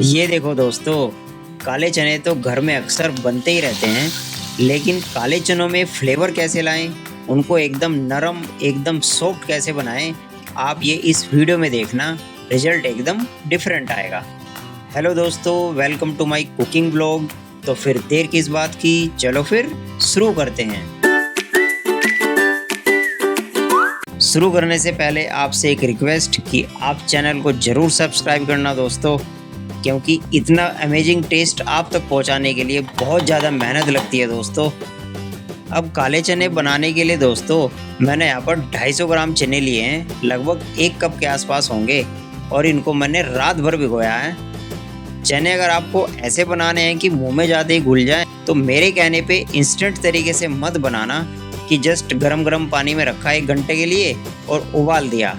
ये देखो दोस्तों, काले चने तो घर में अक्सर बनते ही रहते हैं, लेकिन काले चनों में फ्लेवर कैसे लाएं, उनको एकदम नरम, एकदम सॉफ्ट कैसे बनाएं, आप ये इस वीडियो में देखना। रिजल्ट एकदम डिफरेंट आएगा। हेलो दोस्तों, welcome to my cooking blog. तो फिर देर किस बात की, चलो फिर शुरू करते हैं। शुरू करने से पहले आपसे एक रिक्वेस्ट कि आप चैनल को ज़रूर सब्सक्राइब करना दोस्तों, क्योंकि इतना अमेजिंग टेस्ट आप तक पहुंचाने के लिए बहुत ज़्यादा मेहनत लगती है दोस्तों। अब काले चने बनाने के लिए दोस्तों मैंने यहाँ पर 250 ग्राम चने लिए हैं, लगभग 1 कप के आसपास होंगे, और इनको मैंने रात भर भिगोया है। चने अगर आपको ऐसे बनाने हैं कि मुंह में जाते ही घुल जाए, तो मेरे कहने पे इंस्टेंट तरीके से मत बनाना कि जस्ट गरम गरम पानी में रखा 1 घंटे के लिए और उबाल दिया।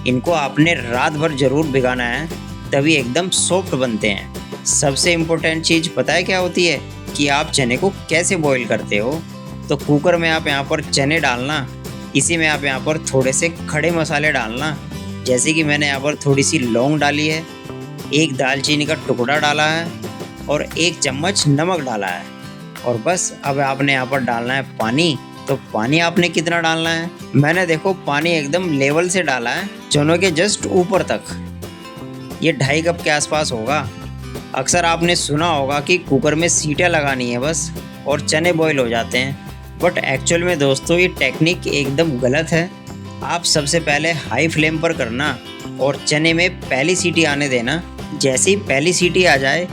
इनको आपने रात भर ज़रूर भिगाना है, तभी एकदम सॉफ्ट बनते हैं। सबसे इम्पोर्टेंट चीज़ पता है क्या होती है कि आप चने को कैसे बॉईल करते हो। तो कुकर में आप यहाँ पर चने डालना, इसी में आप यहाँ पर थोड़े से खड़े मसाले डालना, जैसे कि मैंने यहाँ पर थोड़ी सी लौंग डाली है, 1 दालचीनी का टुकड़ा डाला है और 1 चम्मच नमक डाला है। और बस अब आपने यहाँ पर डालना है पानी। तो पानी आपने कितना डालना है, मैंने देखो पानी एकदम लेवल से डाला है, चनों के जस्ट ऊपर तक। ये 2.5 कप के आसपास होगा। अक्सर आपने सुना होगा कि कुकर में सीटियाँ लगानी है बस और चने बॉईल हो जाते हैं, बट एक्चुअल में दोस्तों ये टेक्निक एकदम गलत है। आप सबसे पहले हाई फ्लेम पर करना और चने में पहली सीटी आने देना। जैसे ही पहली सीटी आ जाए,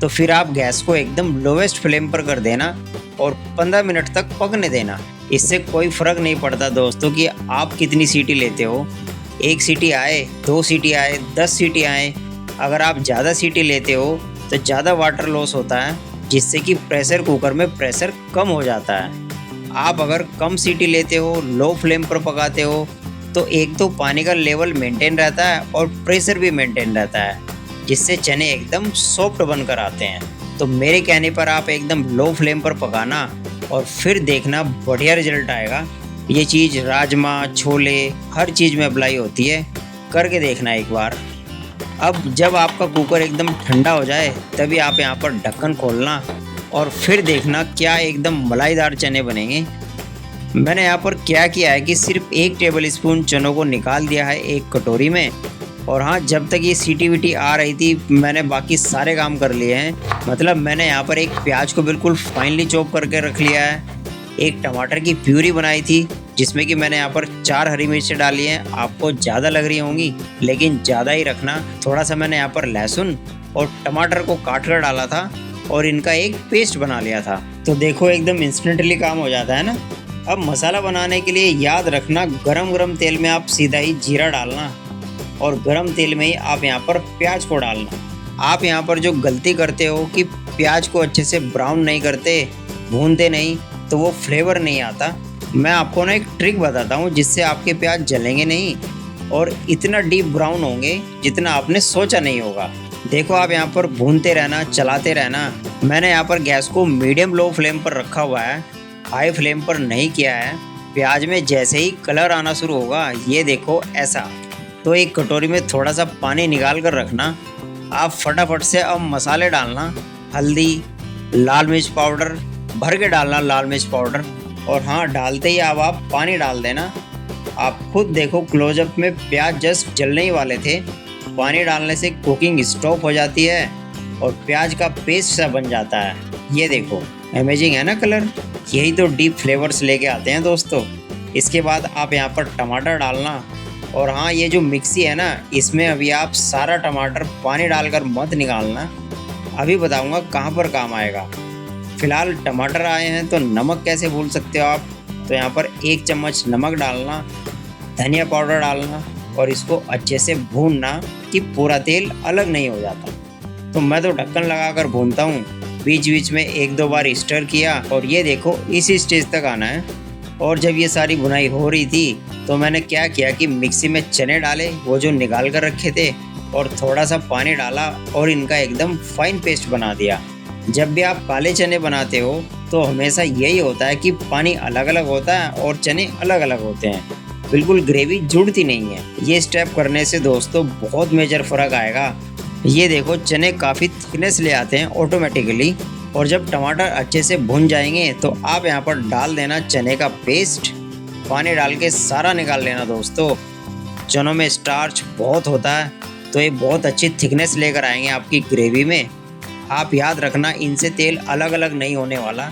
तो फिर आप गैस को एकदम लोवेस्ट फ्लेम पर कर देना और 15 मिनट तक पकने देना। इससे कोई फ़र्क नहीं पड़ता दोस्तों कि आप कितनी सीटी लेते हो, 1 सीटी आए, 2 सीटी आए, 10 सीटी आए। अगर आप ज़्यादा सीटी लेते हो तो ज़्यादा वाटर लॉस होता है, जिससे कि प्रेशर कुकर में प्रेशर कम हो जाता है। आप अगर कम सीटी लेते हो, लो फ्लेम पर पकाते हो, तो एक तो पानी का लेवल मेंटेन रहता है और प्रेशर भी मेंटेन रहता है, जिससे चने एकदम सॉफ्ट बनकर आते हैं। तो मेरे कहने पर आप एकदम लो फ्लेम पर पकाना और फिर देखना बढ़िया रिजल्ट आएगा। ये चीज़ राजमा, छोले, हर चीज़ में अप्लाई होती है, करके देखना एक बार। अब जब आपका कुकर एकदम ठंडा हो जाए, तभी आप यहाँ पर ढक्कन खोलना और फिर देखना क्या एकदम मलाईदार चने बनेंगे। मैंने यहाँ पर क्या किया है कि सिर्फ 1 टेबल स्पून चनों को निकाल दिया है एक कटोरी में, और हाँ, जब तक ये सीटी वीटी आ रही थी मैंने बाकी सारे काम कर लिए हैं। मतलब मैंने यहाँ पर एक प्याज को बिल्कुल फाइनली चॉप करके रख लिया है, 1 टमाटर की प्यूरी बनाई थी, जिसमें कि मैंने यहाँ पर 4 हरी मिर्चें डाली हैं। आपको ज़्यादा लग रही होंगी, लेकिन ज़्यादा ही रखना। थोड़ा सा मैंने यहाँ पर लहसुन और टमाटर को काट कर डाला था और इनका एक पेस्ट बना लिया था। तो देखो एकदम इंस्टेंटली काम हो जाता है ना। अब मसाला बनाने के लिए याद रखना, गरम गरम तेल में आप सीधा ही जीरा डालना और गरम तेल में ही आप यहाँ पर प्याज को डालना। आप यहाँ पर जो गलती करते हो कि प्याज को अच्छे से ब्राउन नहीं करते, भूनते नहीं, तो वो फ्लेवर नहीं आता। मैं आपको ना एक ट्रिक बताता हूँ जिससे आपके प्याज जलेंगे नहीं और इतना डीप ब्राउन होंगे जितना आपने सोचा नहीं होगा। देखो आप यहाँ पर भूनते रहना, चलाते रहना। मैंने यहाँ पर गैस को मीडियम लो फ्लेम पर रखा हुआ है, हाई फ्लेम पर नहीं किया है। प्याज में जैसे ही कलर आना शुरू होगा, ये देखो ऐसा, तो एक कटोरी में थोड़ा सा पानी निकाल कर रखना। आप फटाफट से अब मसाले डालना, हल्दी, लाल मिर्च पाउडर भर के डालना, लाल मिर्च पाउडर। और हाँ, डालते ही अब आप पानी डाल देना। आप खुद देखो क्लोजअप में प्याज जस्ट जलने ही वाले थे। पानी डालने से कुकिंग स्टॉप हो जाती है और प्याज का पेस्ट सा बन जाता है। ये देखो अमेजिंग है ना कलर। यही तो डीप फ्लेवर्स लेके आते हैं दोस्तों। इसके बाद आप यहाँ पर टमाटर डालना। और हाँ, ये जो मिक्सी है ना, इसमें अभी आप सारा टमाटर पानी डालकर मत निकालना, अभी बताऊंगा कहाँ पर काम आएगा। फिलहाल टमाटर आए हैं तो नमक कैसे भूल सकते हो आप। तो यहाँ पर 1 चम्मच नमक डालना, धनिया पाउडर डालना और इसको अच्छे से भूनना कि पूरा तेल अलग नहीं हो जाता। तो मैं तो ढक्कन लगाकर भूनता हूँ, बीच बीच में 1-2 बार स्टर किया और ये देखो इस स्टेज तक आना है। और जब ये सारी भुनाई हो रही थी, तो मैंने क्या किया कि मिक्सी में चने डाले, वो जो निकाल कर रखे थे, और थोड़ा सा पानी डाला और इनका एकदम फाइन पेस्ट बना दिया। जब भी आप काले चने बनाते हो तो हमेशा यही होता है कि पानी अलग अलग होता है और चने अलग अलग होते हैं, बिल्कुल ग्रेवी जुड़ती नहीं है। ये स्टेप करने से दोस्तों बहुत मेजर फ़र्क आएगा। ये देखो चने काफ़ी थिकनेस ले आते हैं ऑटोमेटिकली। और जब टमाटर अच्छे से भुन जाएंगे तो आप यहाँ पर डाल देना चने का पेस्ट, पानी डाल के सारा निकाल लेना दोस्तों। चनों में स्टार्च बहुत होता है तो ये बहुत अच्छी थिकनेस लेकर आएंगे आपकी ग्रेवी में। आप याद रखना इनसे तेल अलग अलग नहीं होने वाला,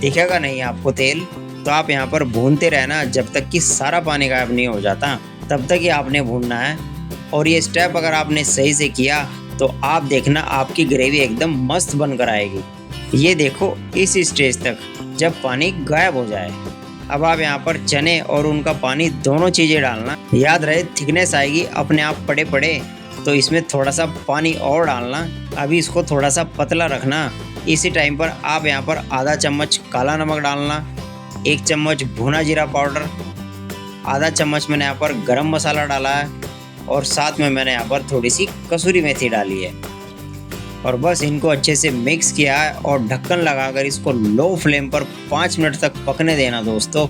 दिखेगा नहीं आपको तेल। तो आप यहाँ पर भूनते रहना जब तक कि सारा पानी गायब नहीं हो जाता, तब तक ही आपने भूनना है। और ये स्टेप अगर आपने सही से किया तो आप देखना आपकी ग्रेवी एकदम मस्त बनकर आएगी। ये देखो इस स्टेज तक जब पानी गायब हो जाए, अब आप यहाँ पर चने और उनका पानी दोनों चीज़ें डालना। याद रहे थिकनेस आएगी अपने आप पड़े पड़े, तो इसमें थोड़ा सा पानी और डालना। अभी इसको थोड़ा सा पतला रखना। इसी टाइम पर आप यहाँ पर आधा चम्मच काला नमक डालना, 1 चम्मच भुना जीरा पाउडर, आधा चम्मच मैंने यहाँ पर गरम मसाला डाला है और साथ में मैंने यहाँ पर थोड़ी सी कसूरी मेथी डाली है। और बस इनको अच्छे से मिक्स किया है और ढक्कन लगाकर इसको लो फ्लेम पर 5 मिनट तक पकने देना दोस्तों।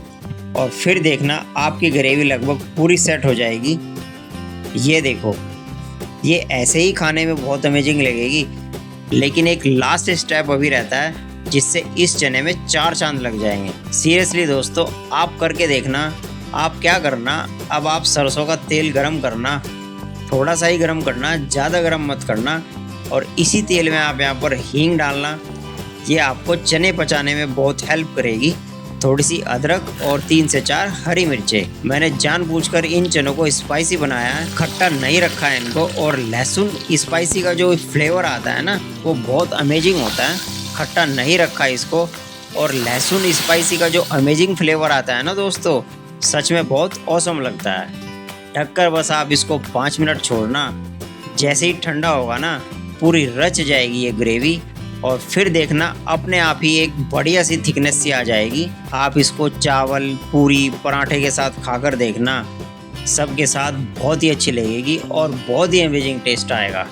और फिर देखना आपकी ग्रेवी लगभग पूरी सेट हो जाएगी। ये देखो ये ऐसे ही खाने में बहुत अमेजिंग लगेगी, लेकिन एक लास्ट स्टेप अभी रहता है जिससे इस चने में 4 चांद लग जाएंगे। सीरियसली दोस्तों आप करके देखना। आप क्या करना, अब आप सरसों का तेल गरम करना, थोड़ा सा ही गरम करना, ज़्यादा गरम मत करना। और इसी तेल में आप यहाँ पर हींग डालना। ये आपको चने पचाने में बहुत हेल्प करेगी। थोड़ी सी अदरक और 3 से 4 हरी मिर्चें। मैंने जानबूझकर इन चनों को स्पाइसी बनाया है, खट्टा नहीं रखा है इनको। और लहसुन स्पाइसी का जो फ्लेवर आता है ना वो बहुत अमेजिंग होता है, खट्टा नहीं रखा है इसको। और लहसुन स्पाइसी का जो अमेजिंग फ्लेवर आता है ना दोस्तों, सच में बहुत ऑसम लगता है। ढककर बस आप इसको 5 मिनट छोड़ना। जैसे ही ठंडा होगा ना पूरी रच जाएगी ये ग्रेवी। और फिर देखना अपने आप ही एक बढ़िया सी थिकनेस सी आ जाएगी। आप इसको चावल, पूरी, पराठे के साथ खाकर देखना, सबके साथ बहुत ही अच्छी लगेगी और बहुत ही अमेजिंग टेस्ट आएगा।